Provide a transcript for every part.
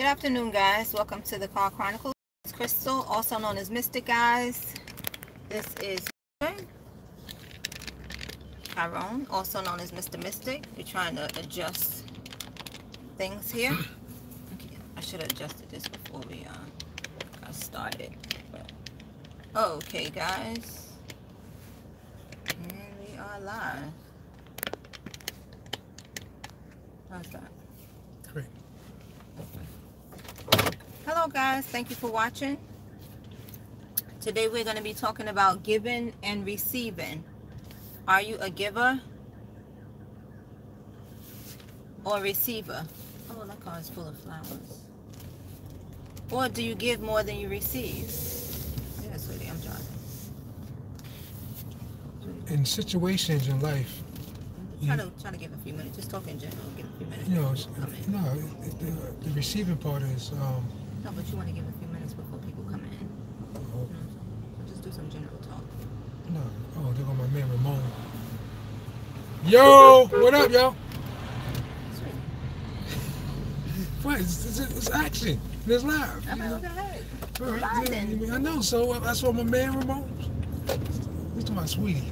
Good afternoon, guys. Welcome to the Chronicles. It's Crystal, also known as Mystic, guys. This is Tyrone, also known as Mr. Mystic. We're trying to adjust things here. Okay, I should have adjusted this before we got started. But, okay, guys. And we are live. How's that? Great. Hello guys, thank you for watching. Today we're going to be talking about giving and receiving. Are you a giver or receiver? Oh, that car is full of flowers. Or do you give more than you receive? Yeah, sweetie, I'm driving. In situations in life, Try to give a few minutes. Just talk in general. Give a few minutes. The receiving part is. No, but you want to give a few minutes before people come in. So just do some general talk. No. Oh, there go my man Ramon. Yo, what up, yo? Sweet. What? It's action. It's live. I mean, what the heck? All right, yeah, I know. So that's what my man Ramon. He's to my sweetie.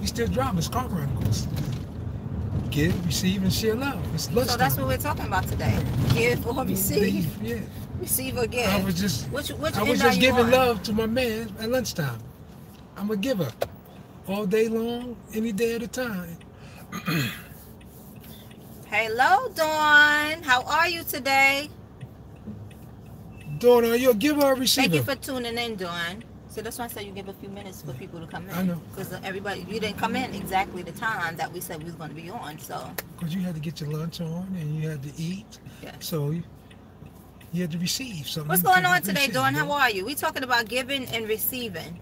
We still dropping Chronicles. Give, receive, and share love. It's lunchtime. So that's what we're talking about today. Give or receive. Yeah. Receive or give. I was just which giving love to my man at lunchtime. I'm a giver. All day long, any day at a time. Hello, Dawn. How are you today? Dawn, are you a giver or a receiver? Thank you for tuning in, Dawn. So that's why I said you give a few minutes for people to come in. I know. Because everybody, you didn't come in exactly the time that we said we was going to be on, so. Because you had to get your lunch on and you had to eat. Yeah. So you had to receive something. What's going on today, Dawn? How are you? We talking about giving and receiving.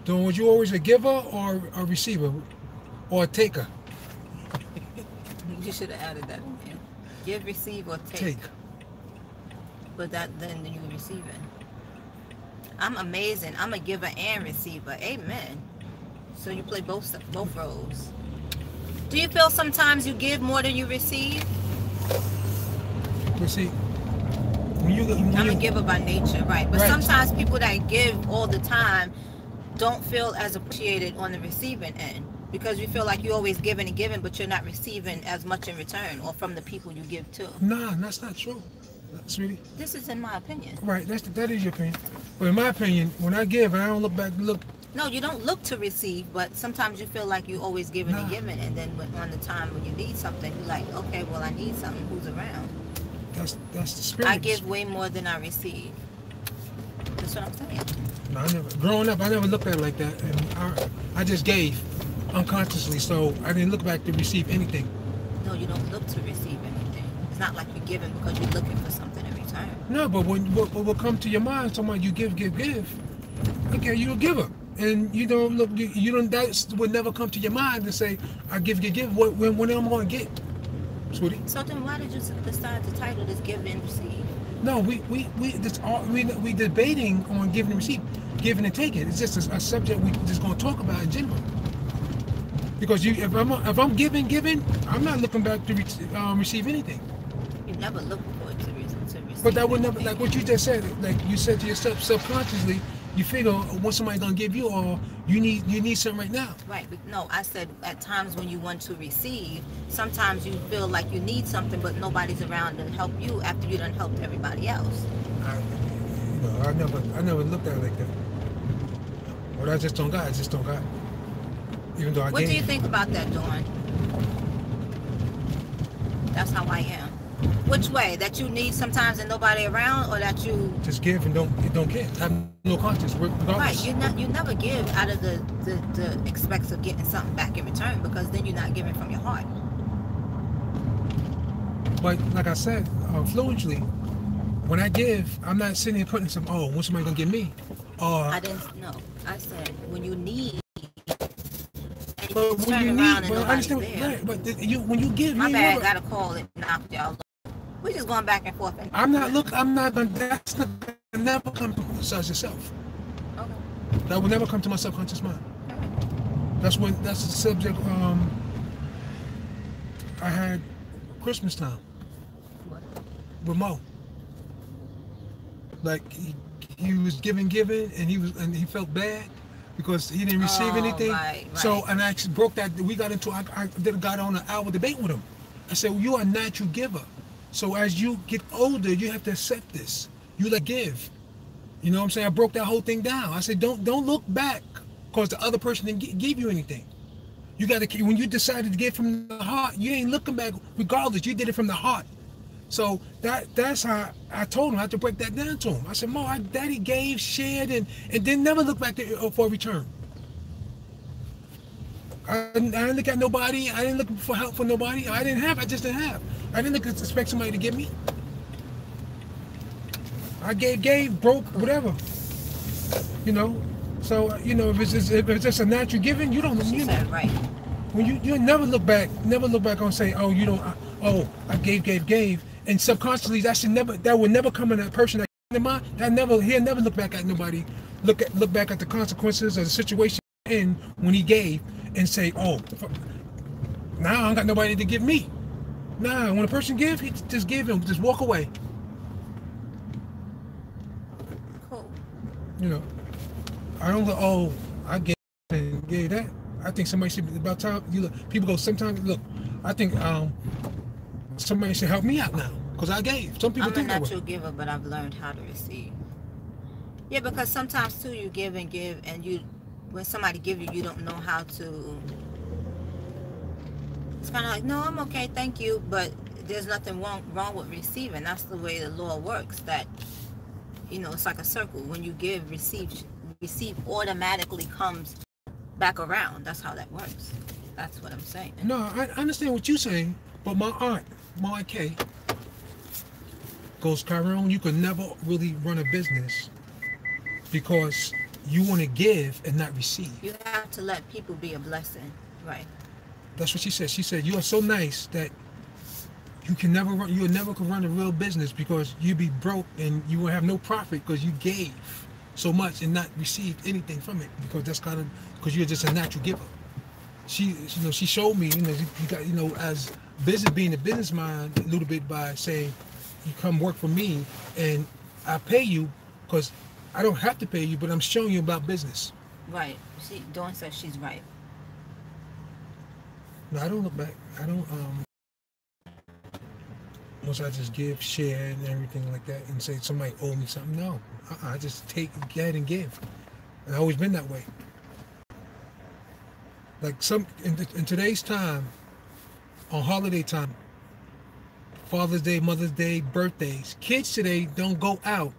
Dawn, was you always a giver or a receiver? Or a taker? You should have added that in there. Give, receive, or take. But then you're receiving. I'm amazing. I'm a giver and receiver. Amen. So you play both roles. Do you feel sometimes you give more than you receive? But see, I'm a giver by nature, right? But sometimes people that give all the time don't feel as appreciated on the receiving end because you feel like you're always giving and giving, but you're not receiving as much in return or from the people you give to. Nah, that's not true. Sweetie. This is in my opinion. Right, that is your opinion. But in my opinion, when I give, I don't look back. No, you don't look to receive, but sometimes you feel like you're always giving and giving, and then on the time when you need something, you're like, okay, well, I need something. Who's around? That's the spirit. I give way more than I receive. That's what I'm saying. No, growing up, I never looked at it like that, and I just gave unconsciously, so I didn't look back to receive anything. No, you don't look to receive anything. It's not like you're giving because you're looking for something in return. No, but what will come to your mind, someone you give. Okay, you're a giver. And you don't look, that would never come to your mind to say, I give. When am I going to get? Sweetie? So then why did you decide to title this Give and Receive? No, we debating on giving and receive, giving and taking. It's just a subject we just going to talk about in general. Because if I'm giving, I'm not looking back to receive anything. You never look for it to receive. But that would never, like what you just said, like you said to yourself subconsciously, you figure what's somebody gonna give you, or you need something right now. Right. No, I said at times when you want to receive, sometimes you feel like you need something, but nobody's around to help you after you done helped everybody else. I never looked at it like that. But I just don't got. Even though What do you think about that, Dawn? That's how I am. Which way? That you need sometimes and nobody around, or that you just give and don't care? Have no conscience, regardless. Right. You never give out of the expects of getting something back in return, because then you're not giving from your heart. But like I said, fluently, when I give, I'm not sitting here putting some. Oh, what's somebody gonna give me? I didn't know. I said when you need. But when you need, but I understand, right? But when you give, my bad, got a call and knocked y'all. We're just going back and forth. I'm not gonna. That's not gonna never come to yourself. Okay. That will never come to my subconscious mind. That's the subject. I had Christmas time What? with Mo. Like he was giving, and he felt bad because he didn't receive Oh, anything. right, So, right. and I actually broke that. We got into. I got on an hour debate with him. I said, well, you're a natural giver. So as you get older, you have to accept this. You let give. You know what I'm saying? I broke that whole thing down. I said, don't look back because the other person didn't give you anything. You got to, when you decided to give from the heart, you ain't looking back regardless. You did it from the heart. So that's how I told him. I had to break that down to him. I said, Mo, Daddy gave, shared, and then never look back for a return. I didn't look at nobody. I didn't look for help for nobody. I just didn't have. I didn't expect somebody to give me. I gave, broke, whatever. You know. So if it's just a natural giving, you don't. She said right. When you never look back and say, oh, you don't. I gave, and subconsciously that would never come in that person that mind. He'll never look back at nobody. Look back at the consequences of the situation in when he gave and say, oh, now I don't got nobody to give me. Nah, when a person give, he just give him, just walk away. Cool. You know, I don't go, oh, I gave and gave that. I think somebody should be about time. People go sometimes. Look, I think somebody should help me out now because I gave. Some people I'm a think that way. natural giver, but I've learned how to receive. Yeah, because sometimes too you give, and when somebody give you, you don't know how to. It's kind of like, no, I'm okay, thank you, but there's nothing wrong with receiving. That's the way the law works. That it's like a circle. When you give, receive automatically comes back around. That's how that works. That's what I'm saying. No, I understand what you're saying, but my Aunt Kay, goes, Tyrone, you could never really run a business because you want to give and not receive. You have to let people be a blessing, right? That's what she said. She said you are so nice that you never could run a real business because you'd be broke and you will have no profit because you gave so much and not received anything from it because you're just a natural giver. She showed me, you got, as business, being a business mind a little bit by saying, you come work for me and I pay you because I don't have to pay you, but I'm showing you about business. Right. Dawn says she's right. No, I don't look back. I don't, once I just give, share and everything like that and say somebody owe me something, no. I just get and give. And I've always been that way. Like in today's time, on holiday time, Father's Day, Mother's Day, birthdays, kids today don't go out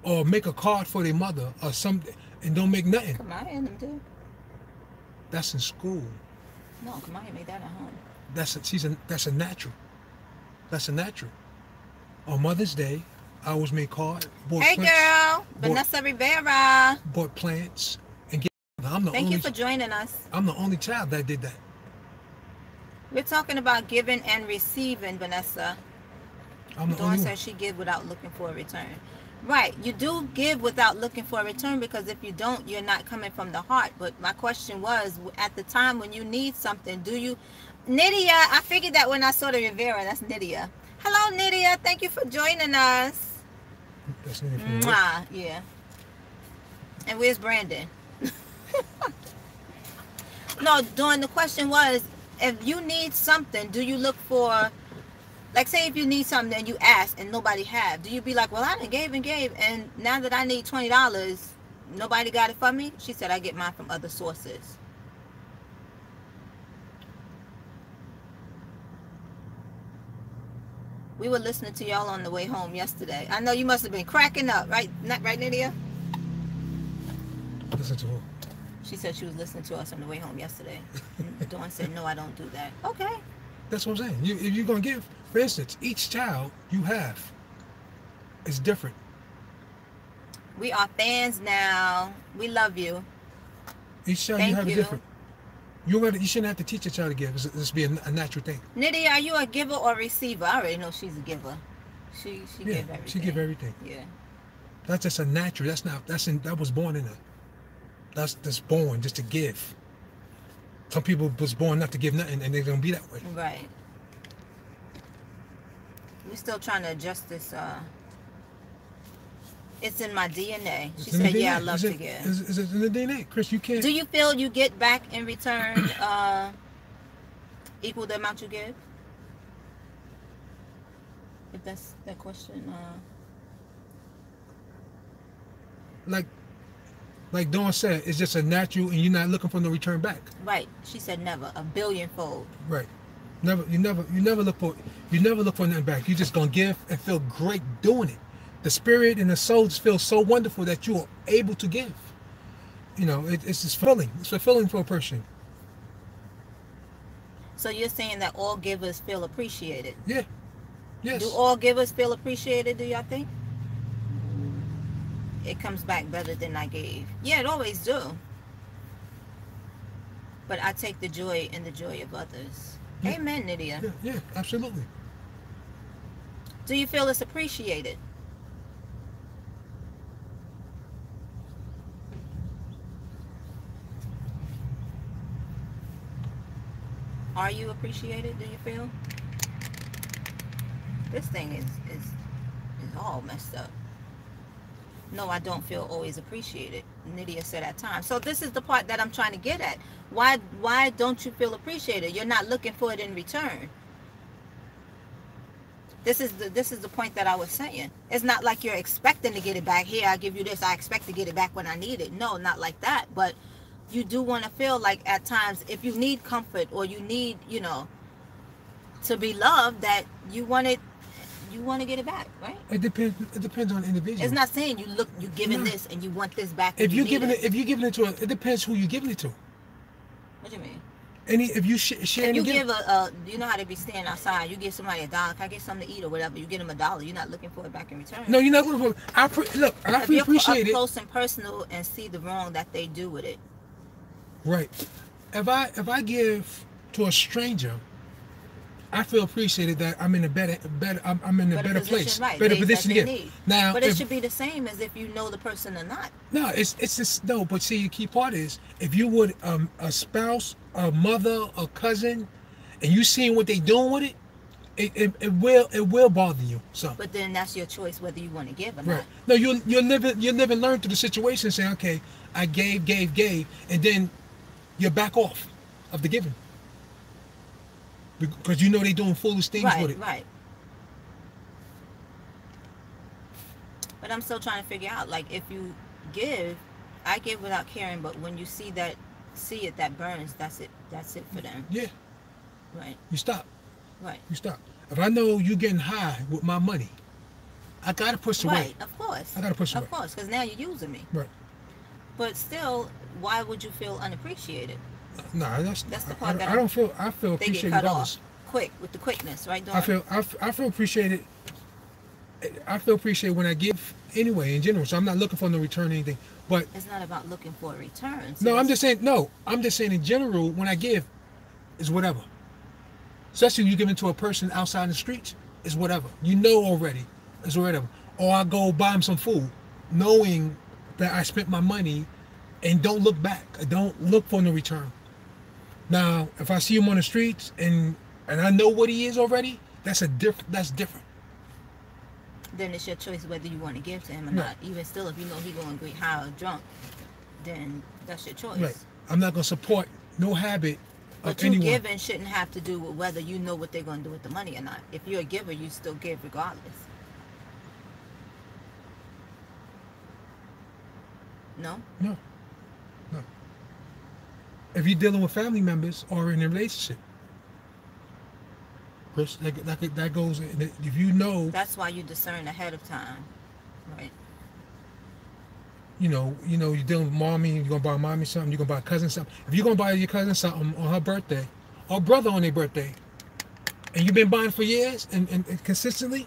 or make a card for their mother or something and don't make nothing. Kamaya and them do. That's in school. No, Kamaya made that at home. That's a natural. That's a natural. On Mother's Day, I always make cards. Hey girl, Vanessa Rivera. Bought plants and Thank you for joining us. I'm the only child that did that. We're talking about giving and receiving, Vanessa. Dawn says she give without looking for a return. Right, you do give without looking for a return because if you don't, you're not coming from the heart. But my question was, at the time when you need something, do you... Nydia, I figured that when I saw the Rivera. That's Nydia. Hello, Nydia. Thank you for joining us. That's Nydia. Yeah. And where's Brandon? No, Dawn, the question was, if you need something, do you look for... Like, say if you need something and you ask and nobody have, do you be like, well, I done gave, and now that I need $20, nobody got it for me? She said, I get mine from other sources. We were listening to y'all on the way home yesterday. I know you must have been cracking up, right? Not right, Nydia? Listen to who? She said she was listening to us on the way home yesterday. Dawn said, no, I don't do that. Okay. That's what I'm saying. If you're going to give, for instance, each child you have is different. We are fans now. We love you. Each child you have is different. You shouldn't have to teach a child to give. This be a natural thing. Nydia, are you a giver or receiver? I already know she's a giver. She give everything. She give everything. Yeah. That's just a natural. That was born in her. That's born just to give. Some people was born not to give nothing, and they're gonna be that way. Right. We're still trying to adjust this. It's in my DNA. She It's in the said, yeah, I DNA. love Is to it, give. is it in the DNA? Chris, you can't. Do you feel you get back in return equal the amount you give? If that's that question. Like Dawn said, it's just a natural, and you're not looking for no return back. Right. She said never. A billionfold. Right. You never look for nothing back. You're just gonna give and feel great doing it. The spirit and the soul just feel so wonderful that you are able to give. You know, it's just fulfilling. It's fulfilling for a person. So you're saying that all givers feel appreciated? Yeah. Yes. Do all givers feel appreciated, do y'all think? It comes back better than I gave. Yeah, it always do. But I take the joy in the joy of others. Yeah. Amen, Nydia. Yeah, absolutely. Do you feel it's appreciated? Are you appreciated, do you feel? This thing is all messed up. No, I don't feel always appreciated. Nydia said at times. So this is the part that I'm trying to get at. Why don't you feel appreciated? You're not looking for it in return. This is the point that I was saying. It's not like you're expecting to get it back. Here, I give you this. I expect to get it back when I need it. No, not like that. But you do want to feel like at times, if you need comfort or you need, to be loved, that you want to get it back, right? It depends on the individual. It's not saying you're giving this and you want this back. If you're giving it to, it depends who you're giving it to. What do you mean? If you share, if you give you know how to be standing outside, you give somebody $1, can I get something to eat or whatever, you get them $1, you're not looking for it back in return. No, you're not looking for it. I appreciate it. Close and personal and see the wrong that they do with it. Right. If I give to a stranger, I feel appreciated that I'm in a better place, right. better position to give. Now, but it should be the same as if you know the person or not. No, it's just no. But see, the key part is if you would a spouse, a mother, a cousin, and you seeing what they doing with it, it will bother you. So. But then that's your choice whether you want to give or right. not. No, you live and learn through the situation, and say, okay, I gave, and then you back off of the giving. Because you know they doing foolish things with it. Right. But I'm still trying to figure out, like, if you give, I give without caring, but when you see it that burns, that's it for them. Yeah. Right. You stop. Right. You stop. If I know you getting high with my money, I gotta push away. Right, of course. I gotta push away. Of course, because now you're using me. Right. But still, why would you feel unappreciated? No, that's the part I don't feel. I feel they get appreciated. cut off quick with the quickness, right? Dawn? I feel appreciated. I feel appreciated when I give anyway in general. So I'm not looking for no return or anything. But it's not about looking for a return. So no, I'm just saying. No, I'm just saying in general when I give, is whatever. Especially when you give it to a person outside in the streets, is whatever. You know already, is whatever. Or I go buy them some food, knowing that I spent my money, and don't look back. I don't look for no return. Now, if I see him on the streets and I know what he is already, that's different. Then it's your choice whether you want to give to him or right. not. Even still, if you know he's going to get high or drunk, then that's your choice. Right. I'm not going to support no habit but of anyone. But giving shouldn't have to do with whether you know what they're going to do with the money or not. If you're a giver, you still give regardless. No? No. If you're dealing with family members or in a relationship, Chris, that goes. If you know, that's why you discern ahead of time, right? You know, you're dealing with mommy. You're gonna buy mommy something. You're gonna buy cousin something. If you're gonna buy your cousin something on her birthday, or brother on their birthday, and you've been buying for years and consistently,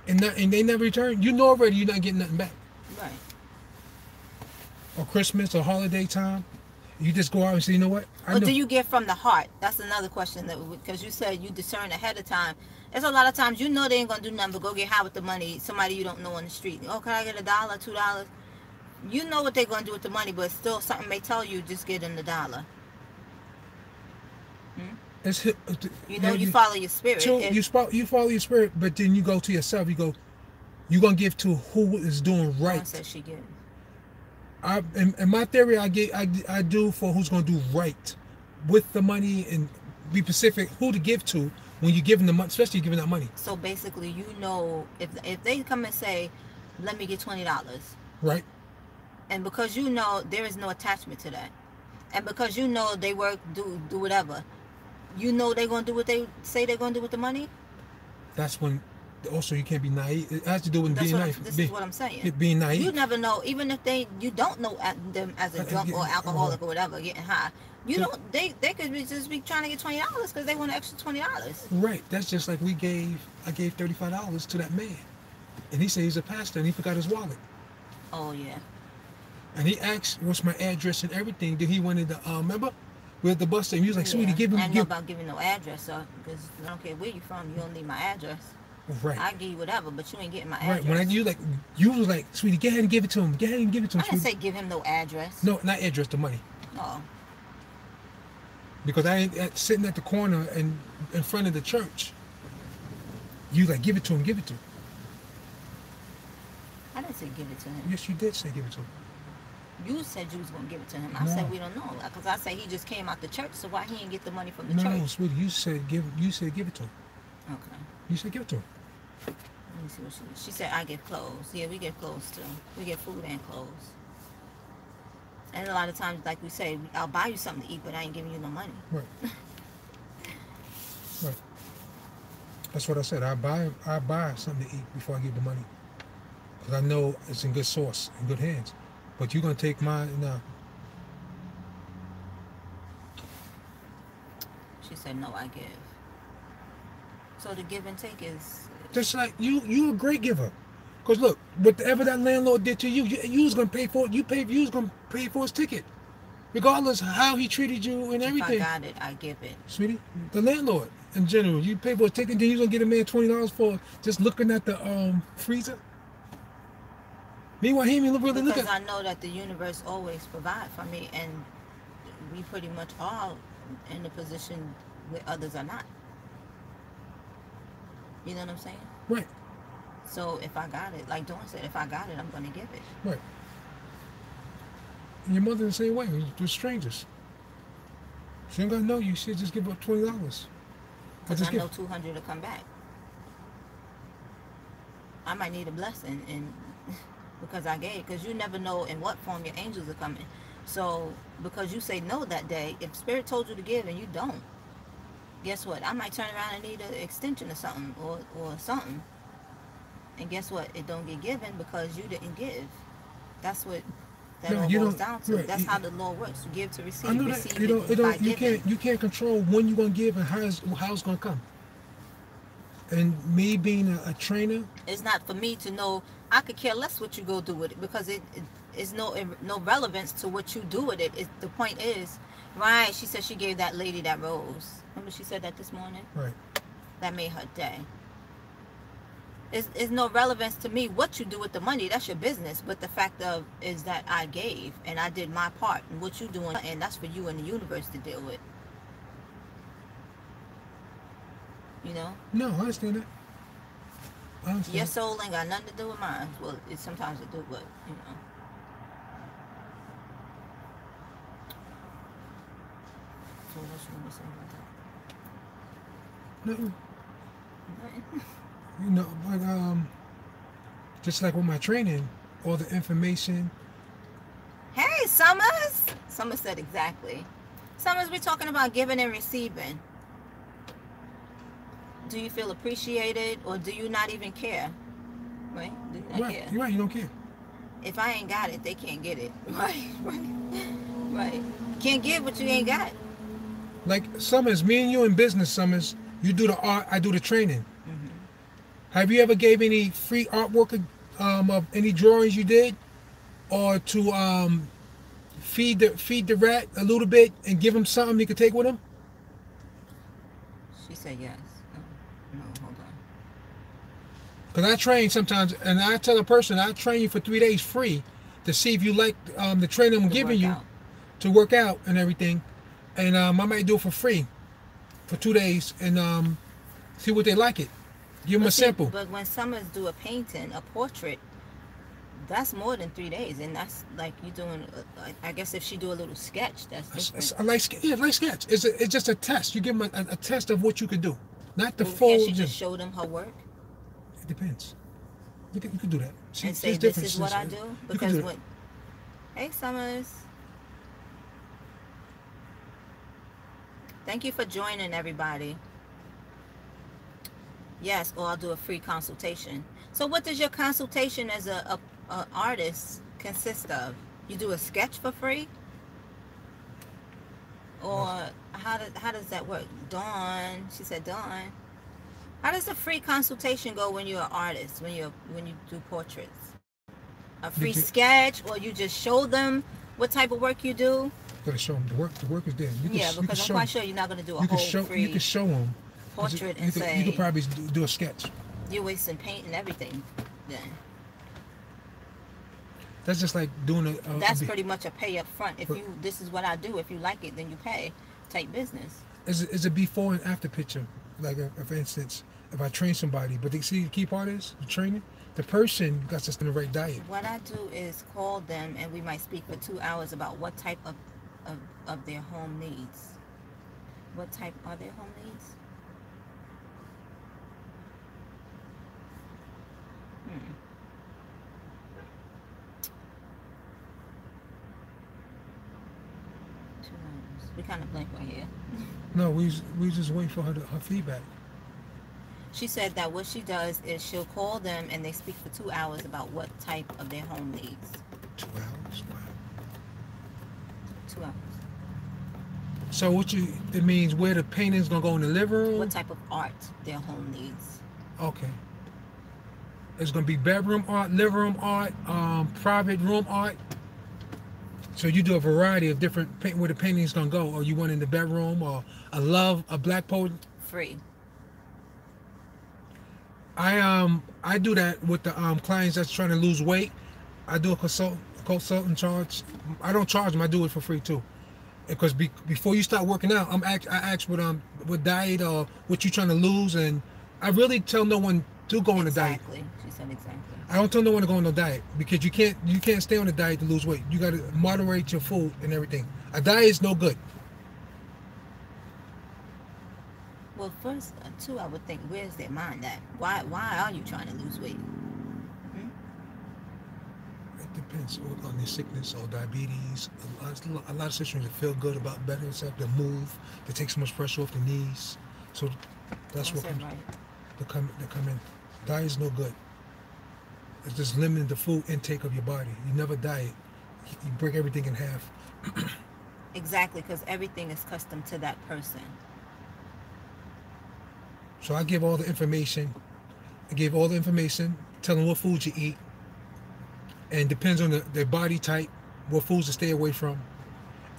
and they never return, you know already you're not getting nothing back. Right. Or Christmas or holiday time. You just go out and say, you know what? Or do you give from the heart? That's another question, because you said you discern ahead of time. There's a lot of times you know they ain't gonna do nothing but go get high with the money. Somebody you don't know on the street. Oh, can I get $1, $2? You know what they're gonna do with the money, but still something may tell you just get in the $1. It's You know, you follow your spirit. two, you follow your spirit, but then you go to yourself. You go, you're gonna give to who is doing right. One says she gives. In my theory, I do for who's gonna do right with the money, and be specific who to give to when you're giving the money, especially giving that money. So basically, you know, if they come and say, "Let me get $20," right, and because you know there is no attachment to that, and because you know they work, do whatever, you know they're gonna do what they say they're gonna do with the money. That's when. Also, you can't be naive. It has to do with being naive. This is what I'm saying. Being naive. You never know, even if you don't know them as a drunk or alcoholic or whatever, getting high. You don't. They could just be trying to get $20 because they want an extra $20. Right. That's just like I gave $35 to that man, and he said he's a pastor and he forgot his wallet. Oh yeah. And he asked what's my address and everything. Then he wanted to remember. We're at the bus station. He was like, "Sweetie, give me." I know about giving no address, because I don't care where you from. You don't need my address. Right. I give you whatever, but you ain't getting my address. Right. When you was like, "Sweetie, go ahead and give it to him. Go ahead and give it to him." I didn't say give him no address. No, not address, the money. Oh. Because I ain't sitting at the corner and in front of the church. You like, give it to him, give it to him. I didn't say give it to him. Yes, you did say give it to him. You said you was gonna give it to him. I said we don't know, because I said he just came out the church, so why he didn't get the money from the church? No, sweetie, you said give it to him. Okay. You said give it to him. Let me see what she said. I get clothes. Yeah, we get clothes too. We get food and clothes. And a lot of times, like we say, I'll buy you something to eat, but I ain't giving you no money. Right. Right. That's what I said. I buy something to eat before I give the money, because I know it's in good source, in good hands. But you're gonna take mine now. She said, "No, I give." So the give and take is just like you a great giver. Cause look, whatever that landlord did to you, you was gonna pay for it. You was gonna pay for his ticket, regardless how he treated you and everything. If I got it, I give it. Sweetie, the landlord in general, you pay for a ticket, then you gonna get a man $20 for just looking at the freezer. Meanwhile, he ain't even really looking. Because I know that the universe always provides for me, and we pretty much are in a position where others are not. You know what I'm saying? Right. So if I got it, like Dawn said, if I got it, I'm going to give it. Right. And your mother the same way. We're strangers. She ain't got to know you. She just give up $20. Because I know 200 will come back. I might need a blessing, and because I gave. Because you never know in what form your angels are coming. So because you say no that day, if Spirit told you to give and you don't, guess what? I might turn around and need an extension or something, or something. And guess what? It don't get given because you didn't give. That's what that all boils down to. Right. That's how the law works. You give to receive. I know that. You can't control when you're gonna give and how it's gonna come. And me being a trainer, it's not for me to know. I could care less what you go do with it, because it is no relevance to what you do with it. The point is, right? She said she gave that lady that rose. Remember she said that this morning? Right. That made her day. It's no relevance to me what you do with the money. That's your business. But the fact is that I gave and I did my part, and what you doing, and that's for you and the universe to deal with. You know? No, I understand that. Your soul ain't got nothing to do with mine. Well, sometimes it do, but you know. So what else you want to say about that? Nothing. Nothing. You know, but just like with my training, all the information. Hey, Summers! Summers said exactly. Summers, we're talking about giving and receiving. Do you feel appreciated, or do you not even care? Right? Do you not care? You're right, you don't care. If I ain't got it, they can't get it. Right. Can't give what you ain't got. Like Summers, me and you in business, Summers, you do the art, I do the training. Have you ever gave any free artwork of any drawings you did, or to feed the rat a little bit and give him something he could take with him? She said yes. No, hold on. Because I train sometimes, and I tell a person I train you for 3 days free to see if you like the training I'm giving you to work out and everything, and I might do it for free for 2 days and see what they like it. Give them a sample. But when Summers do a painting, a portrait, that's more than 3 days, and that's like you doing. I guess if she do a little sketch, that's different. A light sketch. It's just a test. You give them a test of what you can do, not the Well, full. can she just show them her work? It depends. You can do that. And say this is what I do because when. Hey Summers. Thank you for joining, everybody. Yes, or I'll do a free consultation. So what does your consultation as a artist consist of? You do a sketch for free? Or how does that work? Dawn, she said Dawn. How does a free consultation go when you're an artist, when you do portraits? A free sketch, or you just show them what type of work you do? Gotta show them the work. The work is there. Because I'm quite sure you're not gonna do a whole free. You can show them portrait and say you could probably do a sketch. You're wasting paint and everything. Then that's just like doing a. That's pretty much a pay up front. If this is what I do. If you like it, then you pay. Type business. It's a before and after picture. Like for instance, if I train somebody, but they see the key part is the training. The person got to stay in the right diet. What I do is call them, and we might speak for 2 hours about what type of their home needs. What type are their home needs? 2 hours. We kind of blank right here. No, we just wait for her feedback. She said that what she does is she'll call them and they speak for 2 hours about what type of their home needs. 2 hours? Wow. 2 hours. So it means where the painting's gonna go in the living room? What type of art their home needs. Okay. It's gonna be bedroom art, living room art, private room art. So you do a variety of different where the painting's gonna go, or you want in the bedroom, or a black poet. Free. I do that with the clients that's trying to lose weight. I do a consultant charge. I don't charge them. I do it for free too, because before you start working out, I ask what diet or what you're trying to lose, and I really tell no one to go on a diet. Exactly. She said exactly. I don't tell no one to go on no diet because you can't stay on a diet to lose weight. You got to moderate your food and everything. A diet is no good. Well, first, too, I would think, where's their mind at? Why are you trying to lose weight? It depends on their sickness or diabetes. A lot of situations to feel good about better themselves, to move, to take so much pressure off the knees. So that's what comes. They come in. Diet is no good. It's just limiting the food intake of your body. You never diet. You break everything in half. Exactly, because everything is custom to that person. So I give all the information. Tell them what foods you eat. And depends on their body type, what foods to stay away from,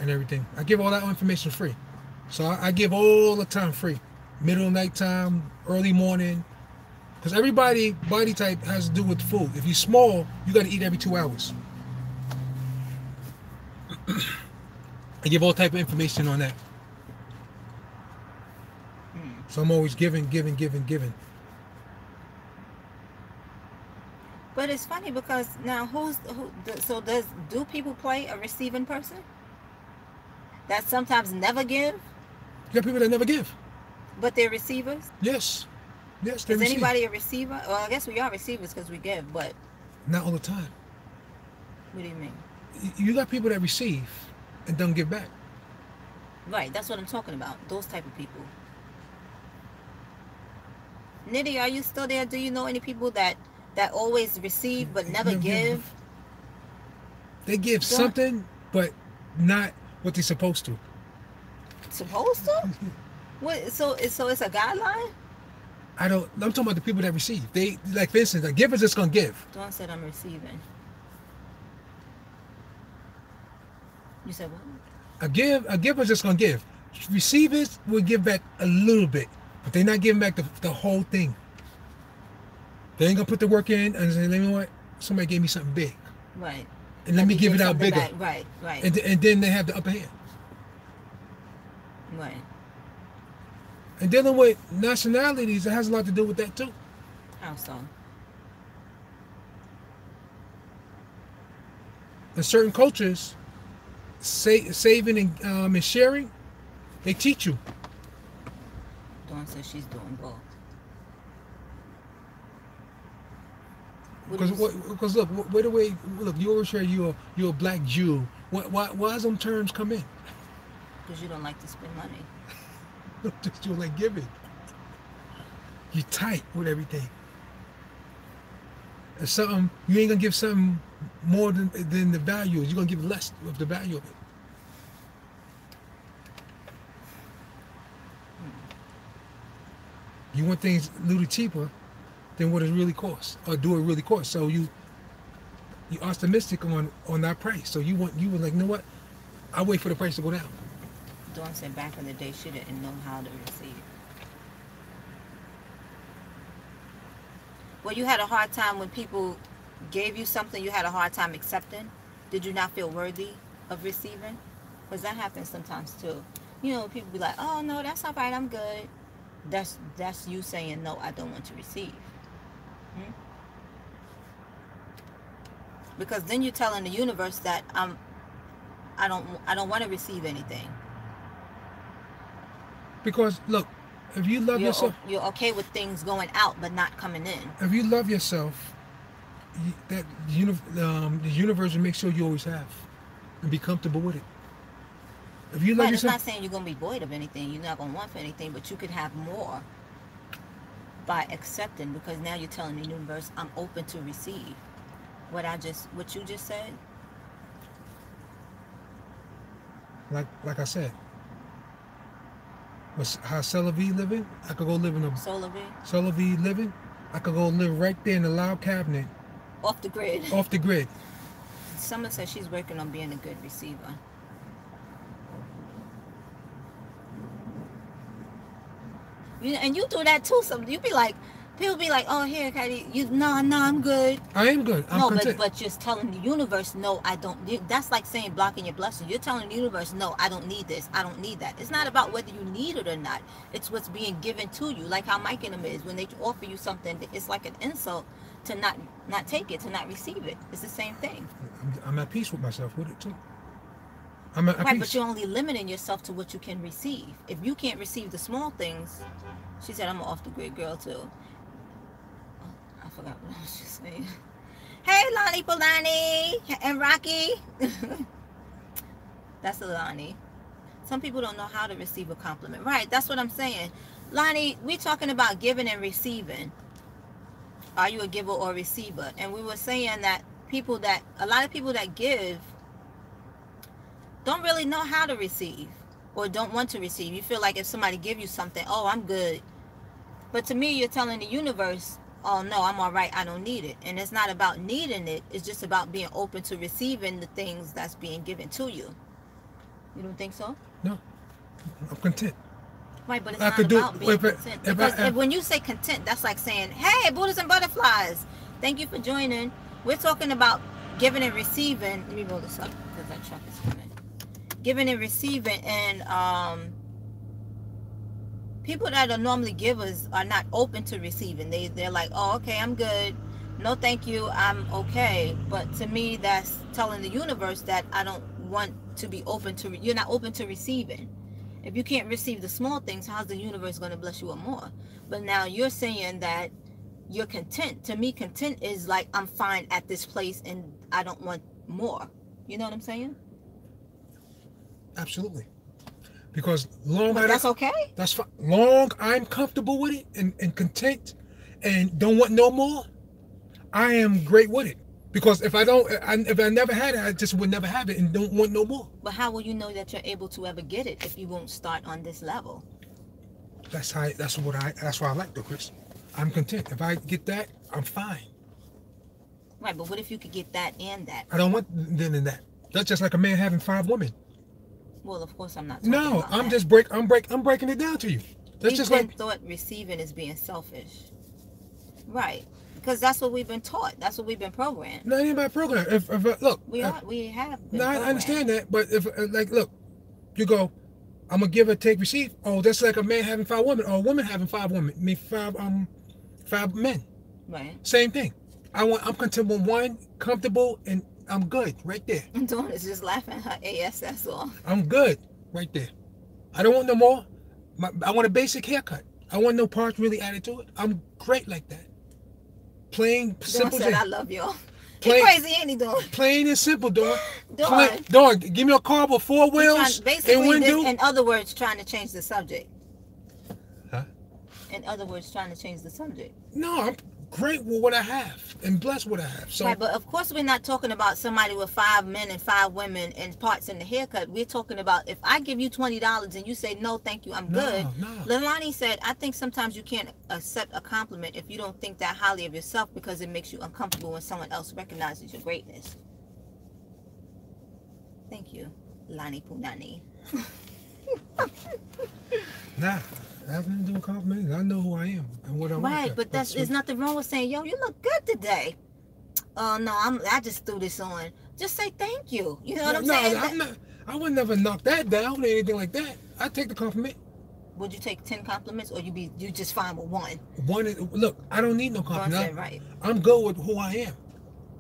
and everything. I give all that information free. So I give all the time free. Middle of night time, early morning. Because everybody body type has to do with food. If you're small, you got to eat every 2 hours. I give all type of information on that. So I'm always giving. But it's funny because now do people play a receiving person? That sometimes never give? You got people that never give. But they're receivers? Yes, they Is receive. anybody a receiver? Well, I guess we are receivers because we give, but... Not all the time. What do you mean? You got people that receive and don't give back. Right, that's what I'm talking about. Those type of people. Nitty, are you still there? Do you know any people that always receive but never give? They give something, but not what they're supposed to. Supposed to? What? So it's a guideline? I'm talking about the people that receive. They, like, for instance, a giver's just gonna give. Dawn said I'm receiving. You said what? A giver's just gonna give. Receivers will give back a little bit, but they're not giving back the whole thing. They ain't gonna put the work in and say, you know what? Somebody gave me something big. Right. And let me give it out bigger. Back. Right. And then they have the upper hand. Right. And dealing with nationalities, it has a lot to do with that too. How so? In certain cultures, saving and sharing, they teach you. Dawn says she's doing both. Because look, where the way look, you always say you're a black Jew. Why some terms come in? Because you don't like to spend money. Just you don't like giving. You tight with everything. If something you ain't gonna give something more than the value is, you're gonna give less of the value of it. You want things a little cheaper than what it really costs, or do it really cost. So you optimistic on that price. So you were like, you know what? I'll wait for the price to go down. Dawn said back in the day she didn't know how to receive. Well, you had a hard time when people gave you something you had a hard time accepting? Did you not feel worthy of receiving? Because that happens sometimes too. You know, people be like, oh no, that's all right, I'm good. That's you saying, no, I don't want to receive. Because then you're telling the universe that I don't want to receive anything. Because look, if you love yourself, you're okay with things going out but not coming in. If you love yourself, the universe will make sure you always have, and be comfortable with it. If you love yourself, it's not saying you're gonna be void of anything. You're not gonna want for anything, but you could have more by accepting. Because now you're telling the universe, I'm open to receive. What you just said. Like I said, how Celavi living, I could go live in a Celavi living. I could go live right there in the loud cabinet. Off the grid. Off the grid. Someone says she's working on being a good receiver. And you do that too. You be like, people be like, oh, here, Katie, no, I'm good. I am good. I'm content. But just telling the universe, no, I don't. That's like saying blocking your blessing. You're telling the universe, no, I don't need this. I don't need that. It's not about whether you need it or not. It's what's being given to you. Like how Mike and them is. When they offer you something, it's like an insult to not take it, to not receive it. It's the same thing. I'm at peace with myself with it too. I'm at right, peace. But you're only limiting yourself to what you can receive. If you can't receive the small things, she said, I'm an off the grid girl too. I forgot what I was just saying. Hey, Lonnie Polani and Rocky. That's a Lonnie. Some people don't know how to receive a compliment. Right, that's what I'm saying. Lonnie, we're talking about giving and receiving. Are you a giver or a receiver? And we were saying that a lot of people that give don't really know how to receive or don't want to receive. You feel like if somebody give you something, oh, I'm good. But to me, you're telling the universe, oh, no, I'm all right. I don't need it. And it's not about needing it. It's just about being open to receiving the things that's being given to you. You don't think so? No. I'm content. Right, but it's not about being content. Because when you say content, that's like saying, hey, Buddhas and butterflies, thank you for joining. We're talking about giving and receiving. Let me roll this up because that truck is coming. Giving and receiving, and people that are normally givers are not open to receiving. They're like, oh, okay, I'm good. No, thank you, I'm okay. But to me, that's telling the universe that I don't want to be open to. You're not open to receiving. If you can't receive the small things, how's the universe going to bless you with more? But now you're saying that you're content. To me, content is like, I'm fine at this place and I don't want more. You know what I'm saying? Absolutely. Because that's okay. That's fine. Long I'm comfortable with it and content and don't want no more, I am great with it. Because if I never had it, I just would never have it and don't want no more. But how will you know that you're able to ever get it if you won't start on this level? That's why I like though, Chris. I'm content. If I get that, I'm fine. Right, but what if you could get that and that? I don't want then and that. That's just like a man having 5 women. Well, of course I'm not talking about I'm that. just I'm breaking it down to you. That's just like thought receiving is being selfish. Right. Because that's what we've been taught. That's what we've been programmed. Not even by program. If look, we have been no, I understand that, but if look, you go, I'm gonna give or take receive. Oh, that's like a man having 5 women, or a woman having 5 women. I mean, five men. Right. Same thing. I'm comfortable with one, comfortable, and I'm good right there. Dawn is just laughing her ass off. I'm good right there. I don't want no more. I want a basic haircut. I want no parts really added to it. I'm great like that. Plain, Dawn simple. said, "I love y'all." Plain, He crazy, ain't he, Dawn? plain and simple, Dawn. Dawn. Dawn, give me a car with 4 wheels and window. In other words, trying to change the subject. Huh? In other words, trying to change the subject. No, I'm great with what I have and blessed with what I have. So, right, but of course we're not talking about somebody with 5 men and 5 women and parts in the haircut. We're talking about if I give you $20 and you say no, thank you, I'm good. No. Leilani said, I think sometimes you can't accept a compliment if you don't think that highly of yourself because it makes you uncomfortable when someone else recognizes your greatness. Thank you, Lani Punani. Nah. I haven't done compliments. I know who I am and what I want. Right, but there's nothing wrong with saying, yo, you look good today. Oh no, I just threw this on. Just say thank you. You know what I'm saying? No, I would never knock that down or anything like that. I take the compliment. Would you take 10 compliments, or you just fine with one? Look, I don't need no compliment. Right. I'm good with who I am.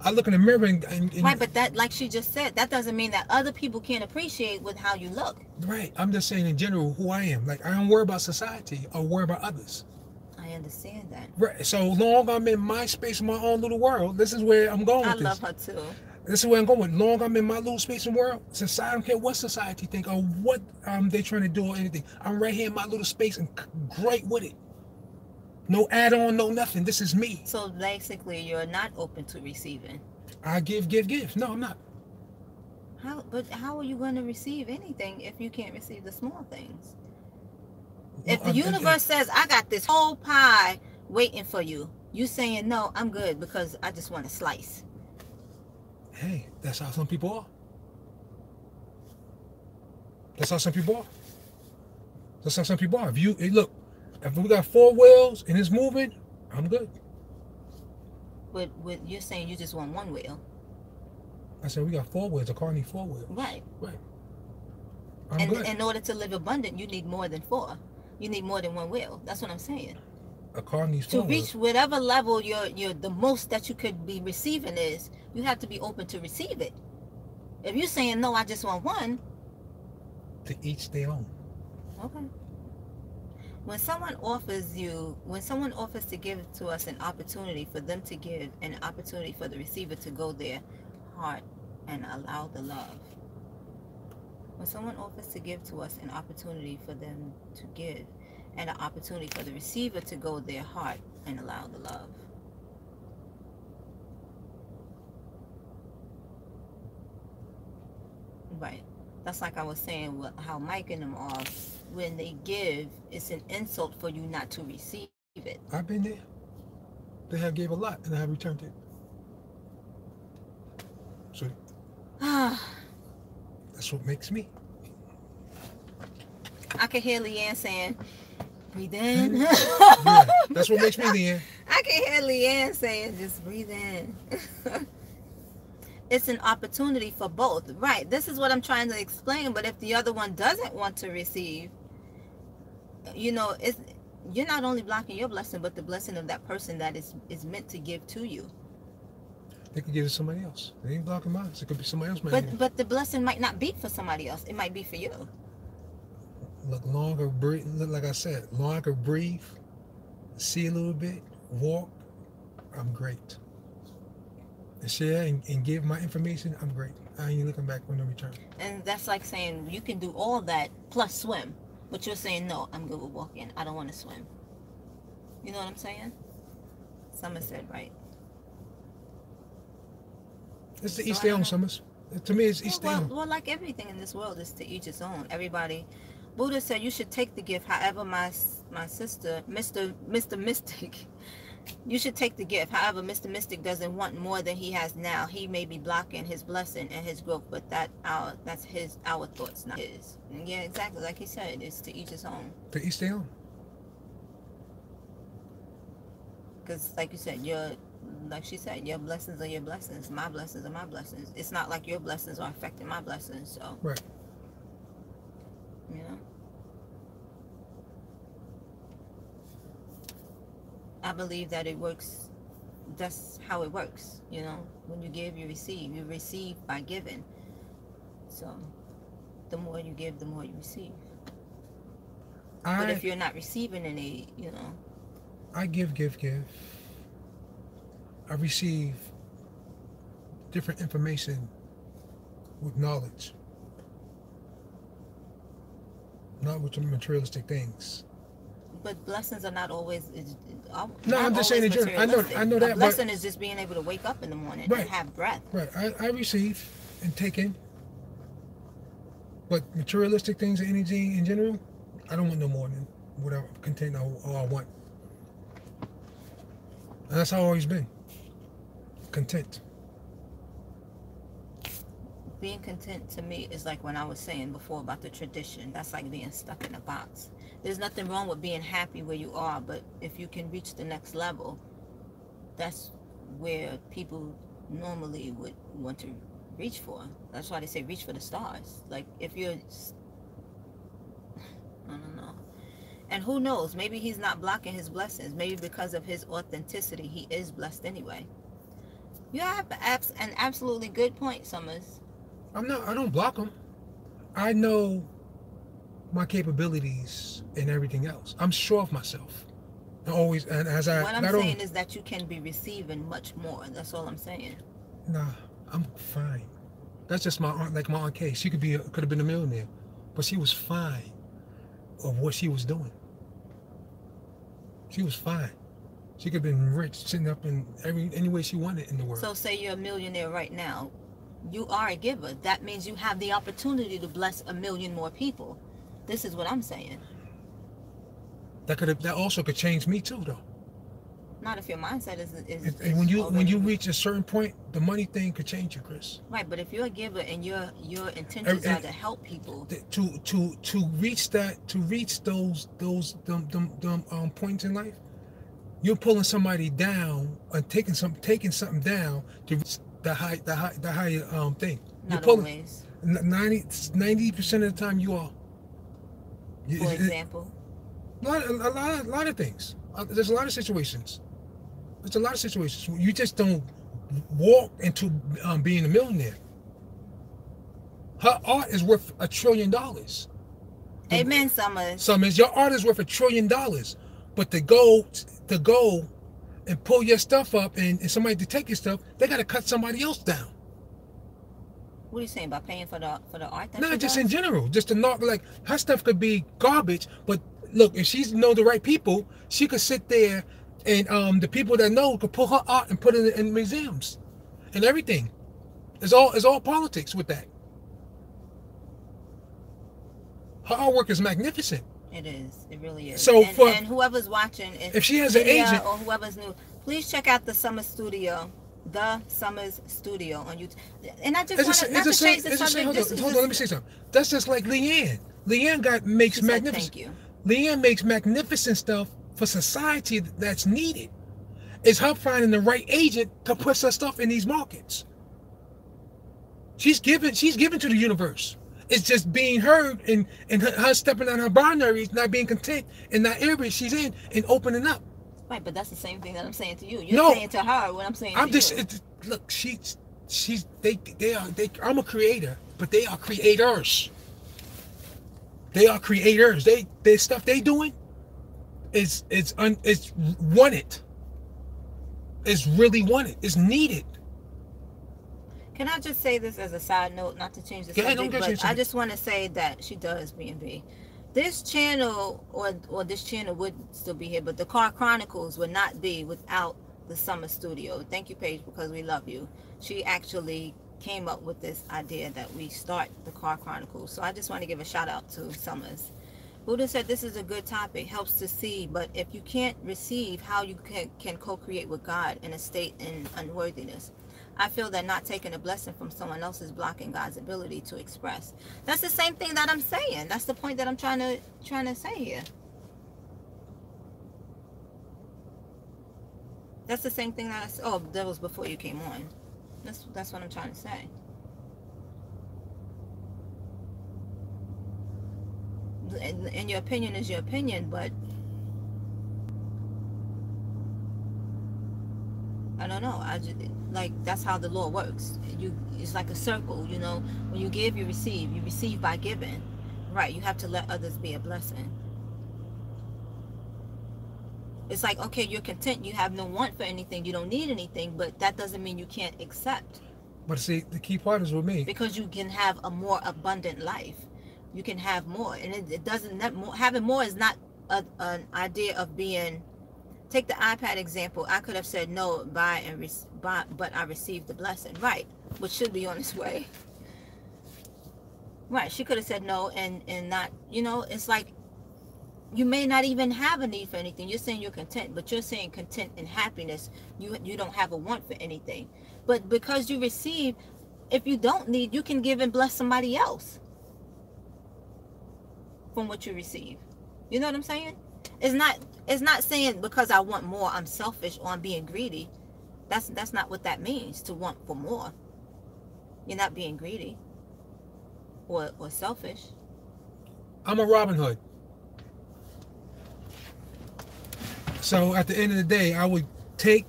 I look in the mirror and right, but that, like she just said, that doesn't mean that other people can't appreciate with how you look. Right. I'm just saying in general who I am. Like, I don't worry about society or worry about others. I understand that. Right. So long I'm in my space, my own little world. This is where I'm going with this. I love her too. This is where I'm going. Long I'm in my little space and world. Society, I don't care what society think or what they trying to do or anything. I'm right here in my little space and great with it. No add-on, no nothing. This is me. So basically, you're not open to receiving. I give. No, I'm not. But how are you going to receive anything if you can't receive the small things? If the universe says, I got this whole pie waiting for you, you saying, no, I'm good because I just want a slice. Hey, that's how some people are. That's how some people are. That's how some people are. If we got 4 wheels and it's moving, I'm good. But you're saying you just want 1 wheel. I said we got 4 wheels. A car needs 4 wheels. Right. I'm good. In order to live abundant, you need more than 4. You need more than 1 wheel. That's what I'm saying. A car needs 4 to reach whatever level you're the most that you could be receiving is, you have to be open to receive it. If you're saying no, I just want 1. To each their own. Okay. When someone offers to give to us an opportunity for them to give, and an opportunity for the receiver to go their heart and allow the love. When someone offers to give to us an opportunity for them to give, and an opportunity for the receiver to go their heart and allow the love. Right. That's like I was saying, how Mike and them are. When they give, it's an insult for you not to receive it. I've been there. They have gave a lot, and I have returned it. So that's what makes me. I can hear Leanne saying, breathe in. Yeah, that's what makes me, Leanne. I can hear Leanne saying, just breathe in. It's an opportunity for both. Right. This is what I'm trying to explain. But if the other one doesn't want to receive, you're not only blocking your blessing, but the blessing of that person that is meant to give to you. They could give it to somebody else. They ain't blocking mine. It could be somebody else. But the blessing might not be for somebody else. It might be for you. Look, longer breathe. Like I said, longer breathe. See a little bit. Walk. I'm great. And share and give my information. I'm great. I ain't looking back for no return. And that's like saying you can do all that plus swim, but you're saying no. I'm good with walking. I don't want to swim. You know what I'm saying? Summer said right. It's to each their own, Summers. To me, it's each their own. Well, like everything in this world is to each its own. Everybody. Buddha said you should take the gift. However, my sister, Mr. Mystic, you should take the gift. However, Mr. Mystic doesn't want more than he has now. He may be blocking his blessing and his growth, but that's our thoughts, not his. And yeah, exactly. Like he said, it's to each his own. To each their own. Because, like you said, like she said, your blessings are your blessings. My blessings are my blessings. It's not like your blessings are affecting my blessings. So, right. You know. I believe that it works. That's how it works. You know, when you give, you receive. You receive by giving. So, the more you give, the more you receive. But if you're not receiving any, you know. I give. I receive different information with knowledge, not with the materialistic things. But blessings are not always. No, I'm just saying in general. I know that. A blessing is just being able to wake up in the morning and have breath. Right. I receive and take in. But materialistic things and anything in general, I don't want no more than what I'm content or I want. And that's how I've always been. Content. Being content to me is like when I was saying before about the tradition. That's like being stuck in a box. There's nothing wrong with being happy where you are, but if you can reach the next level, that's where people normally would want to reach for. That's why they say reach for the stars. Like if you're, I don't know. And who knows, maybe he's not blocking his blessings. Maybe because of his authenticity, he is blessed anyway. You have an absolutely good point, Summers. I don't block them. I know my capabilities and everything else. I'm sure of myself. What I'm saying is that you can be receiving much more. That's all I'm saying. Nah, I'm fine. That's just my aunt, like my Aunt Kay. She could have been a millionaire, but she was fine of what she was doing. She was fine. She could have been rich, sitting up in any way she wanted in the world. So say you're a millionaire right now. You are a giver. That means you have the opportunity to bless 1 million more people. This is what I'm saying. That also could change me too, though. Not if your mindset is and when you reach a certain point, the money thing could change you, Chris. Right, but if you're a giver and your intentions are to help people, to reach those points in life, you're pulling somebody down and taking something down to reach the higher thing. Not always. 90% of the time you are. For example, a lot of things. There's a lot of situations. There's a lot of situations. You just don't walk into being a millionaire. Her art is worth $1 trillion. Amen, Summers. Summers, your art is worth $1 trillion. But to go and pull your stuff up and somebody to take your stuff, they got to cut somebody else down. What are you saying about paying for the art? No, just in general, just to knock, like her stuff could be garbage, but look, if she's know the right people, she could sit there and the people that know could pull her art and put it in museums and everything. It's all politics with that. Her artwork is magnificent. It is. It really is. So and whoever's watching, if she has an agent or whoever's new, please check out the Summers Studio. The Summers Studio on YouTube. And I just want to change the subject. Hold on, let me say something. That's just like Leanne. Leanne makes magnificent. Thank you. Leanne makes magnificent stuff for society that's needed. It's her finding the right agent to put her stuff in these markets. She's given to the universe. It's just being heard and her stepping on her boundaries, not being content in that area she's in and opening up. Right, but that's the same thing that I'm saying to you. You're saying to her what I'm saying to you. Look, I'm a creator, but they are creators. They are creators. Their stuff they doing it's wanted. It's really wanted. It's needed. Can I just say this as a side note, not to change the subject, but I just want to say that she does B&B. This channel or this channel would still be here, but the Car Chronicles would not be without the Summer Studio. Thank you, Paige, because we love you. She actually came up with this idea that we start the Car Chronicles. So I just want to give a shout out to Summers. Buddha said this is a good topic, helps to see, but if you can't receive, how you can co-create with God in a state in unworthiness. I feel that not taking a blessing from someone else is blocking God's ability to express. That's the same thing that I'm saying. That's the point that I'm trying to say here. That's the same thing that that was before you came on. That's what I'm trying to say. And your opinion is your opinion, but I don't know. I just like that's how the law works. It's like a circle. You know, when you give, you receive. You receive by giving. Right. You have to let others be a blessing. It's like, okay, you're content. You have no want for anything. You don't need anything, but that doesn't mean you can't accept. But see, the key part is with me. Because you can have a more abundant life. You can have more. And it doesn't, having more is not an idea of being, take the iPad example. I could have said no, but I received the blessing. Right. Which should be on its way. Right. She could have said no and not, it's like, you may not even have a need for anything. You're saying you're content, but you're saying content and happiness. You don't have a want for anything. But because you receive, if you don't need, you can give and bless somebody else from what you receive. You know what I'm saying? It's not saying because I want more, I'm selfish or I'm being greedy. That's not what that means, to want for more. You're not being greedy or selfish. I'm a Robin Hood. So at the end of the day, I would take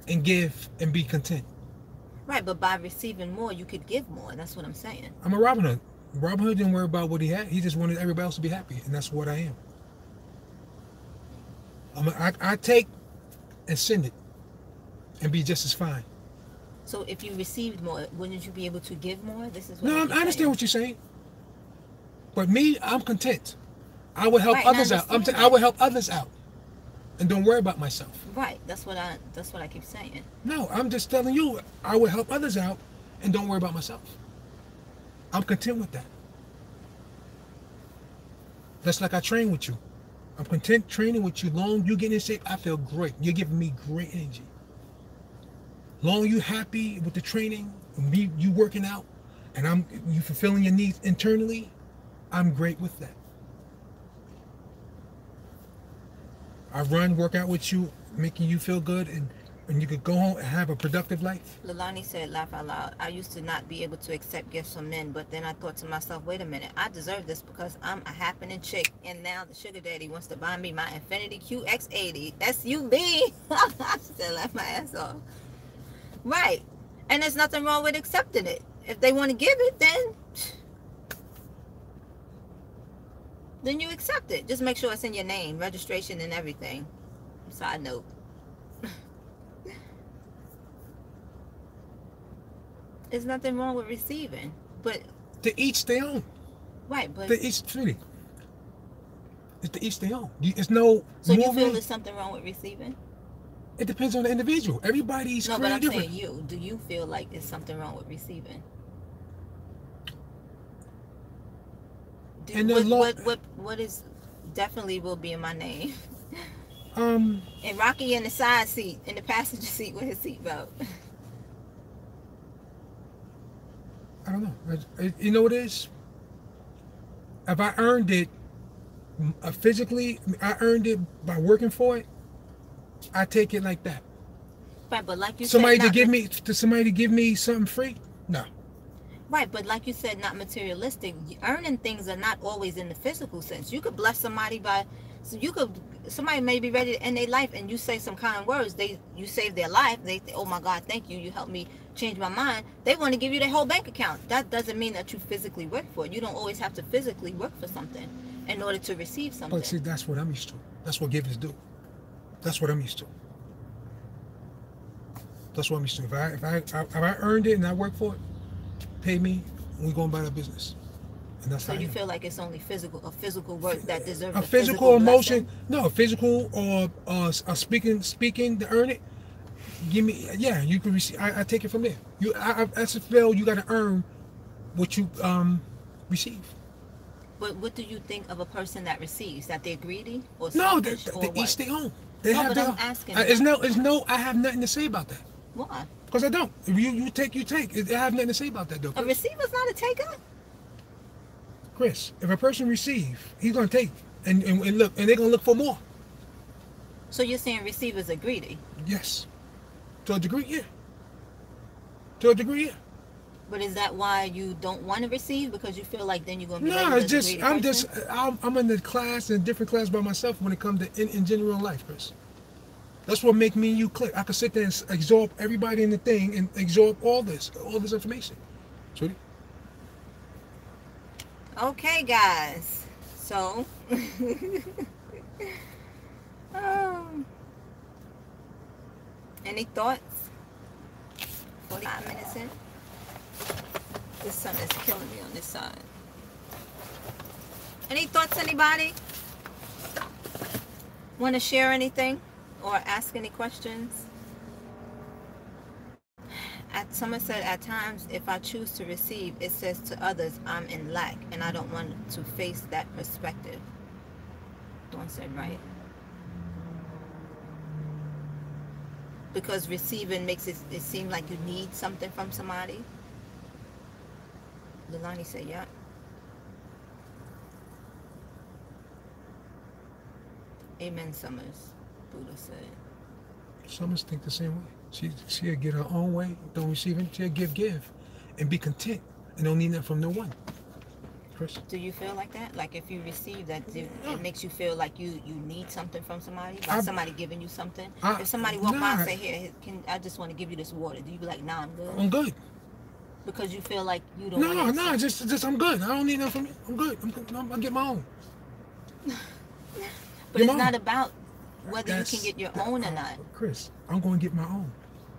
and give and be content. Right, but by receiving more, you could give more. That's what I'm saying. I'm a Robin Hood. Robin Hood didn't worry about what he had. He just wanted everybody else to be happy, and that's what I am. I take and send it and be just as fine. So if you received more, wouldn't you be able to give more? This is what No, I understand what you're saying. But me, I'm content. I would help others out. I would help others out. And don't worry about myself. Right. That's what I keep saying. No, I'm just telling you, I will help others out and don't worry about myself. I'm content with that. That's like I train with you. I'm content training with you. Long you get in shape, I feel great. You're giving me great energy. Long you happy with the training, me you working out, and you fulfilling your needs internally, I'm great with that. I work out with you, making you feel good, and you could go home and have a productive life. Lalani said, laugh out loud. I used to not be able to accept gifts from men, but then I thought to myself, wait a minute, I deserve this because I'm a happening chick, and now the sugar daddy wants to buy me my Infiniti QX80 SUV. I still laugh my ass off. Right. And there's nothing wrong with accepting it. If they want to give it, then you accept it. Just make sure it's in your name, registration and everything. Side note. There's nothing wrong with receiving, but to each their own. Right, but to each treaty. It's to each their own. It's no. So you feel there's something wrong with receiving? It depends on the individual. Everybody's no, but I'm different. saying you. Do you feel like there's something wrong with receiving? What is definitely will be in my name. And Rocky in the side seat, in the passenger seat with his seatbelt. I don't know. You know what it is? If I earned it physically, I earned it by working for it, I take it like that. Right, but like you somebody said, somebody to give me something free? No. Right, but like you said, not materialistic. Earning things are not always in the physical sense. You could bless somebody somebody may be ready to end their life and you say some kind words, you save their life, they say, oh my God, thank you, you helped me change my mind. They want to give you their whole bank account. That doesn't mean that you physically work for it. You don't always have to physically work for something in order to receive something. But see, that's what I'm used to. That's what givers do. That's what I'm used to. That's what I'm used to. If I earned it and I work for it, pay me, and we go about our business. And that's so you feel like it's only a physical work that deserves a physical emotion. Blessing? No, physical or speaking to earn it. Give me, yeah, you can receive. I take it from there. I feel you got to earn what you receive. But what do you think of a person that receives? That they're greedy or no? Selfish, they each their own. They have their own. Asking. I have nothing to say about that. Why? Because I don't. If you take. I have nothing to say about that, though. A receiver's not a taker. Chris, if a person receives, he's gonna take and look, and they're gonna look for more. So you're saying receivers are greedy? Yes. To a degree, yeah. To a degree, yeah. But is that why you don't want to receive? Because you feel like then you're gonna be no, it's just I'm in the class, in a different class by myself when it comes to in general life, Chris. That's what make me and you click. I could sit there and absorb everybody in the thing and absorb all this information. Sweetie? Okay, guys. So, any thoughts? 45 minutes in. The sun is killing me on this side. Any thoughts, anybody? Want to share anything or ask any questions? Someone said, at times, if I choose to receive, it says to others, I'm in lack, and I don't want to face that perspective. Dawn said, right. Because receiving makes it seem like you need something from somebody. Lilani said, yeah. Amen, Summers. Buddha said. Summers think the same way. She'll get her own way, don't receive it. She'll give, and be content, and don't need that from no one. Chris? Do you feel like that? Like if you receive that, it makes you feel like you need something from somebody? Like somebody giving you something? If somebody walk by and say, here, I just want to give you this water. Do you be like, nah, I'm good? I'm good. Because you feel like you don't just I'm good. I don't need nothing from you. I'm good. I'll get my own. But it's not about whether you can get your own or not. Chris, I'm going to get my own.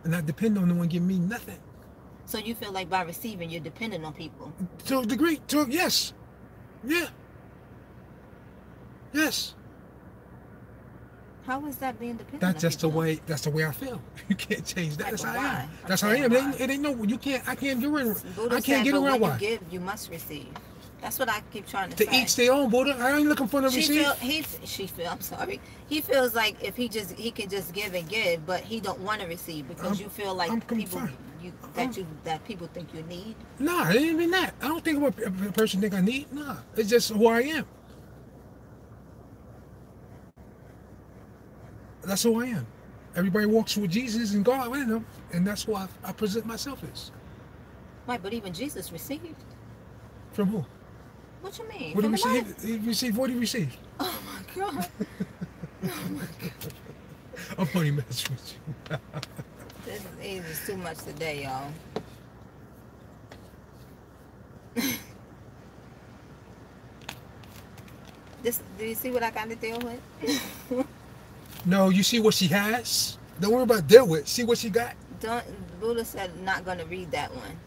And I depend on no one giving me nothing. So you feel like by receiving, you're dependent on people? To a degree. Yes. Yeah. Yes. How is that being dependent That's on just people? that's the way I feel. You can't change that. That's how I am. I'm That's how I am. It ain't no, I can't get around. I can't get around why. When you give, you must receive. That's what I keep trying to say. To each their own, Buddha. I ain't looking for no receipt. I'm sorry. He feels like if he can just give and give, but he don't want to receive because you feel like people think you need. Nah, it ain't even that. I don't think what a person think I need. Nah, it's just who I am. That's who I am. Everybody walks with Jesus and God in them, and that's who I present myself as. Right, but even Jesus received. From who? What you mean? What did he receive? He received what he received. Oh my God. Oh my God. I'm funny messing with you. This is too much today, y'all. Do you see what I got to deal with? No, you see what she has? Don't worry about deal with. See what she got? Buddha said not going to read that one.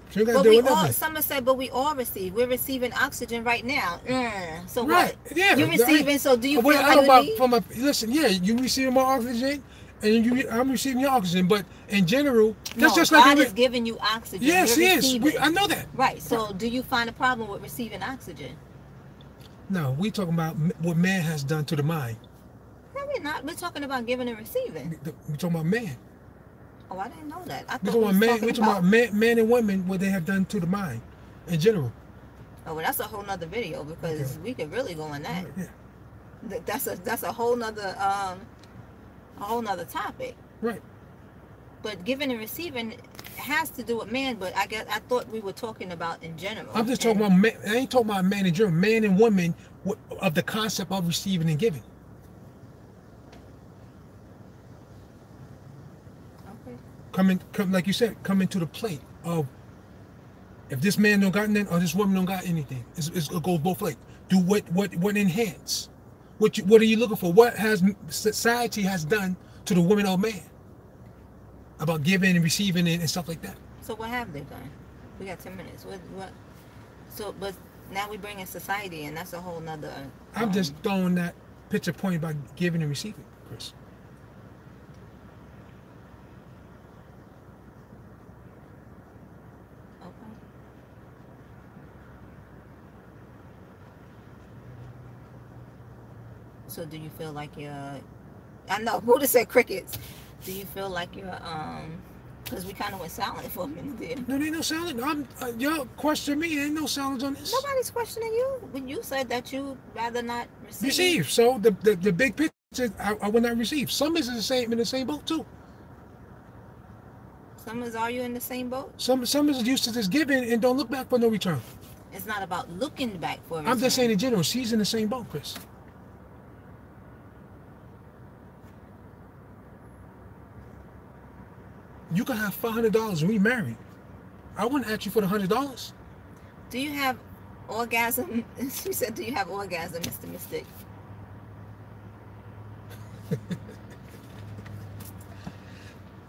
So you got to deal with nothing. Someone said, but we all receive. We're receiving oxygen right now. So right. What? Yeah, you're receiving, so do you feel like you need? Listen, yeah, you receiving my oxygen, and I'm receiving your oxygen, but in general, that's just like... God is giving you oxygen. Yes, I know that. Right, so do you find a problem with receiving oxygen? No, we talking about what man has done to the mind. No, we're not. We're talking about giving and receiving. We're talking about man. Oh, I didn't know that. We're talking about men and women, what they have done to the mind, in general. Oh, well, that's a whole nother video because we could really go on that. Yeah. That's a whole nother topic. Right. But giving and receiving has to do with man, but I thought we were talking about in general. I'm just talking about man. I ain't talking about man in general. Man and woman of the concept of receiving and giving. Okay. Come like you said, come into the plate of if this man don't got nothing or this woman don't got anything. It goes both ways. Do what enhance. What are you looking for? What has society has done to the woman or man? About giving and receiving and stuff like that. So what have they done? We got 10 minutes. What? So, but now we bring in society, and that's a whole nother. I'm just throwing that picture point about giving and receiving, Chris. Okay. So, do you feel like you're? I know Buddha said crickets. Do you feel like you're because we kind of went silent for a minute there. No, there ain't no silent. Y'all question me. There ain't no silence on this. Nobody's questioning you. When you said that you rather not receive. Receive. So the big picture, I will not receive. Some is in the same boat too. Are you in the same boat? Some is used to just giving and don't look back for no return. It's not about looking back for a return. I'm just saying in general. She's in the same boat, Chris. You can have $500 when we married. I wouldn't ask you for the $100. Do you have orgasm? She said, do you have orgasm, Mr. Mystic?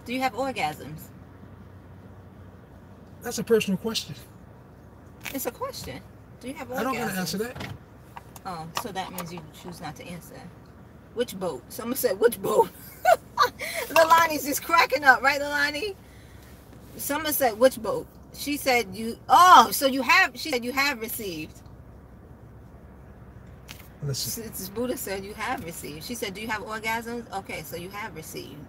Do you have orgasms? That's a personal question. It's a question. Do you have orgasms? I don't want to answer that. Oh, so that means you choose not to answer. Which boat? Someone said, which boat? Lilani's just cracking up, right, Lilani? Someone said, which boat? She said, you... Oh, so you have... She said, you have received. Listen. This Buddha said, you have received. She said, do you have orgasms? Okay, so you have received.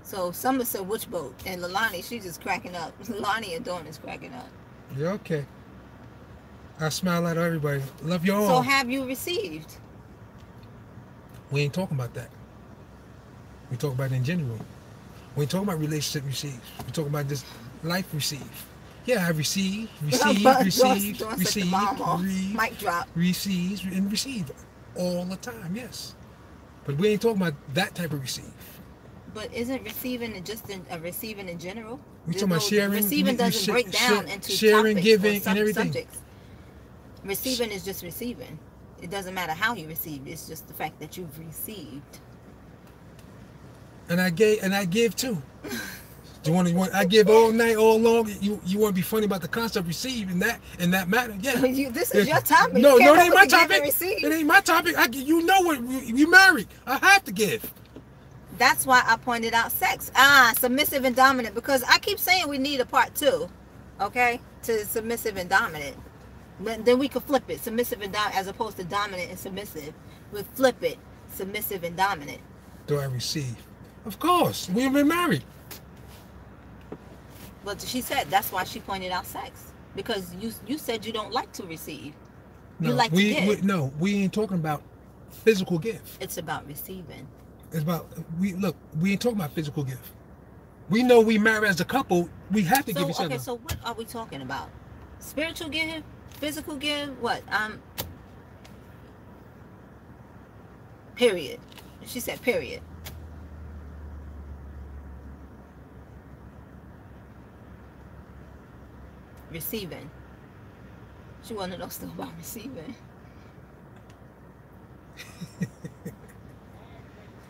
So someone said, which boat? And Lilani, she's just cracking up. Lilani and Dawn is cracking up. Yeah, okay. I smile at everybody. Love y'all. So have you received? We ain't talking about that. We talk about it in general. We ain't talking about relationship received. We talking about this life received. Yeah, I receive, mic drop. Receives and receive all the time, yes. But we ain't talking about that type of receive. But isn't receiving just a receiving in general? We talking about sharing. Receiving doesn't break down into sharing, topics giving, or and everything. Subjects. Receiving is just receiving. It doesn't matter how you receive. It's just the fact that you've received. And I give too. Do you want? I give all night, all long. You want to be funny about the concept receive in that matter? Yeah. This is your topic. No, it ain't my topic. It ain't my topic. You know what? We married. I have to give. That's why I pointed out sex. Submissive and dominant, because I keep saying we need a part 2, okay, to submissive and dominant. But then we could flip it, submissive and dominant, as opposed to dominant and submissive. We flip it, submissive and dominant. Do I receive? Of course. We've been married. But she said that's why she pointed out sex, because you said you don't like to receive. No, you like to give. We ain't talking about physical gift. It's about receiving. It's about we ain't talking about physical gift. We know we married as a couple. We have to give each other. Okay, so what are we talking about? Spiritual gift, physical gift, what? Period. She said period. Receiving. She wanted to know still about receiving.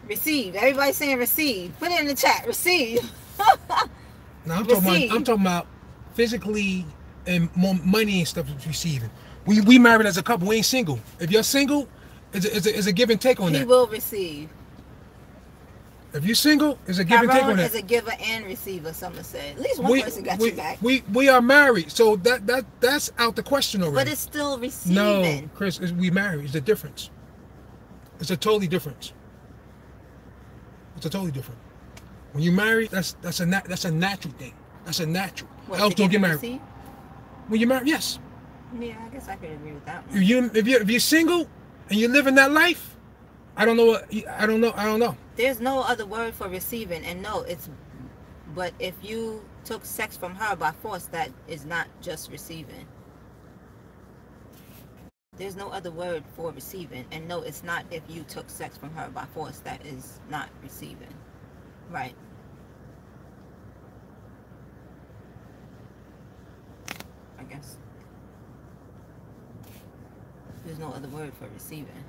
Receive. Everybody's saying receive. Put it in the chat. Receive. No, I'm talking about physically and more money and stuff is receiving. We married as a couple. We ain't single. If you're single, it's a give and take on that. He will receive. If you're single, it's a give and take on that. Is a giver and receiver. Someone said. At least one person got you back. We are married, so that's out the question already. But it's still receiving. No, Chris, we married. It's a difference. It's a totally difference. It's a totally different. When you marry, that's a natural thing. That's a natural. What, else don't get married. Receive? When you're married, yes. Yeah, I guess I could agree with that one. If you're single and you're living that life, I don't know. There's no other word for receiving, and no, it's. But if you took sex from her by force, that is not just receiving. There's no other word for receiving, and no, it's not if you took sex from her by force, that is not receiving. Right. I guess. There's no other word for receiving.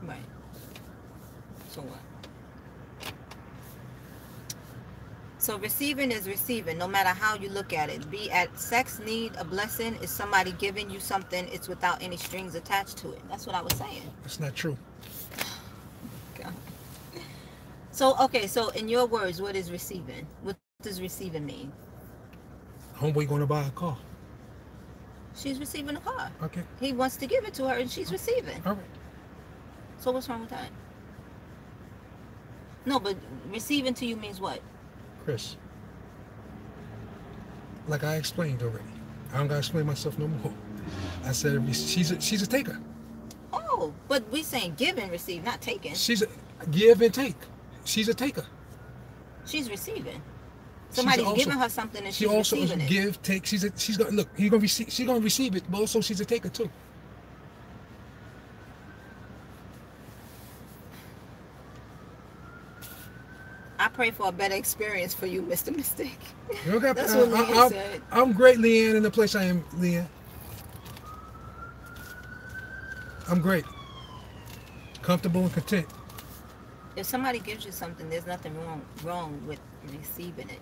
Right. So what? So receiving is receiving, no matter how you look at it. Be at sex, need, a blessing, is somebody giving you something, it's without any strings attached to it. That's what I was saying. That's not true. God. So, okay, so in your words, what is receiving? What does receiving mean? Homeboy going to buy a car. She's receiving a car. Okay. He wants to give it to her and she's receiving. All right. So what's wrong with that? No, but receiving to you means what? Chris, like I explained already, I don't gotta explain myself no more. I said she's a taker. Oh, but we saying give and receive, not taking. She's a give and take. She's a taker. She's receiving. Somebody's giving her something and she's receiving it. She also give, take. She's gonna look. She's gonna receive it, but also she's a taker too. pray for a better experience for you, Mr. Mystic. You don't got, That's what Leanne said. I'm great, Leanne, in the place I am, Leanne. I'm great. Comfortable and content. If somebody gives you something, there's nothing wrong with receiving it.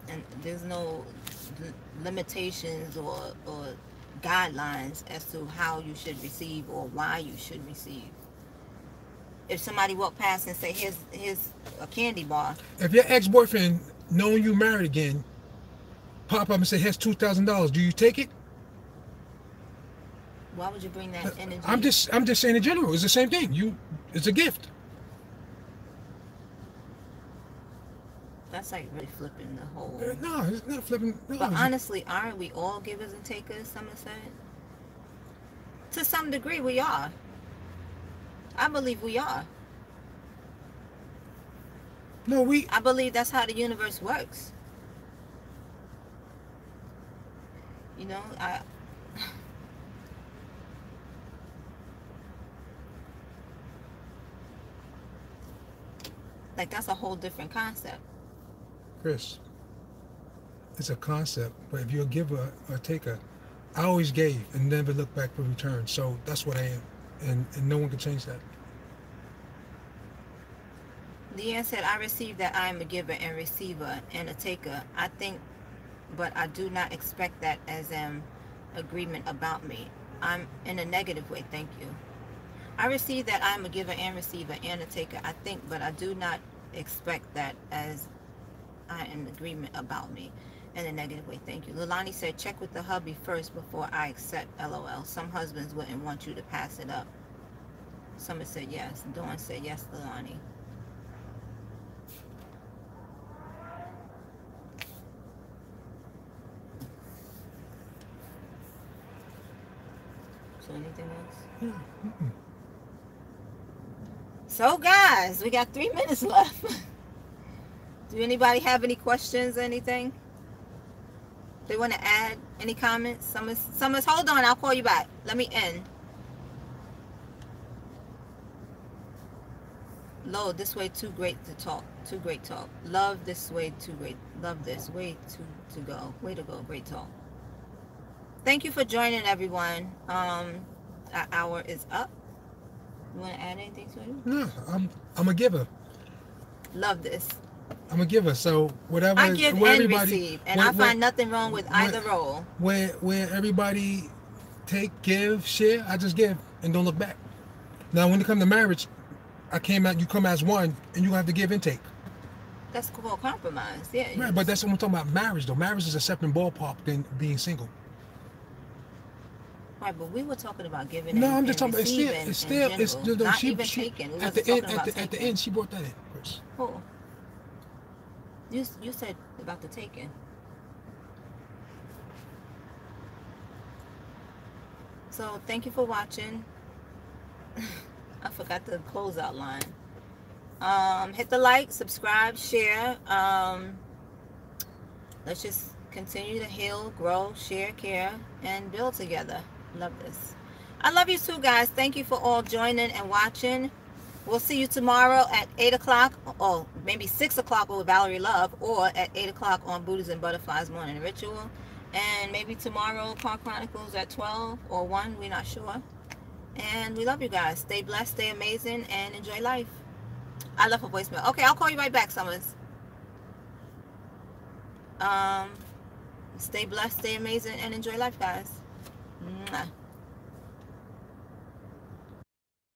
And there's no limitations or guidelines as to how you should receive or why you should receive. If somebody walk past and say, here's a candy bar. If your ex-boyfriend, knowing you married again, pop up and say, here's $2,000, do you take it? Why would you bring that energy? I'm just saying in general, it's the same thing. It's a gift. That's like really flipping the whole... No, it's not flipping. No, but honestly, aren't we all givers and takers, Summer said? To some degree, we are. I believe we are. No, I believe that's how the universe works. You know, like, that's a whole different concept. Chris, it's a concept, but if you're a giver or a taker, I always gave and never looked back for return. So that's what I am, and no one can change that. Leanne said, I received that I am a giver and receiver and a taker. I think, but I do not expect that as an agreement about me. I'm in a negative way, thank you. I receive that I am a giver and receiver and a taker. I think, but I do not expect that as I am in agreement about me in a negative way, thank you. Lilani said, check with the hubby first before I accept, LOL. Some husbands wouldn't want you to pass it up. Summer said yes. Dawn said yes, Lilani. So anything else? Mm-mm. So guys, we got 3 minutes left. Do anybody have any questions or anything? They want to add any comments? Summers, hold on, I'll call you back. Let me end. Lord, this way too great to talk. Too great talk. Love this way too great. Love this way to go. Way to go. Great talk. Thank you for joining, everyone. Our hour is up. You want to add anything to it? No, I'm a giver. Love this. I'm a giver, so whatever. I give and receive, and I find nothing wrong with either role. Where everybody take, give, share, I just give and don't look back. Now, when it comes to marriage, you come as one, and you have to give and take. That's called compromise, yeah. Right, but that's what I'm talking about. Marriage, though, marriage is a separate ballpark than being single. Right, but we were talking about giving. No, I'm just talking about it's still not even taken. At the end, she brought that in, Chris. Who? You said about the taking. So thank you for watching. I forgot the closeout line. Hit the like, subscribe, share. Let's just continue to heal, grow, share, care, and build together. Love this. I love you too, guys. Thank you for all joining and watching. We'll see you tomorrow at 8 o'clock, or maybe 6 o'clock with Valerie Love, or at 8 o'clock on Buddhas and Butterflies Morning Ritual. And maybe tomorrow, Chronicles at 12 or 1, we're not sure. And we love you guys. Stay blessed, stay amazing, and enjoy life. I love a voicemail. Okay, I'll call you right back, Summers. Stay blessed, stay amazing, and enjoy life, guys. Mwah.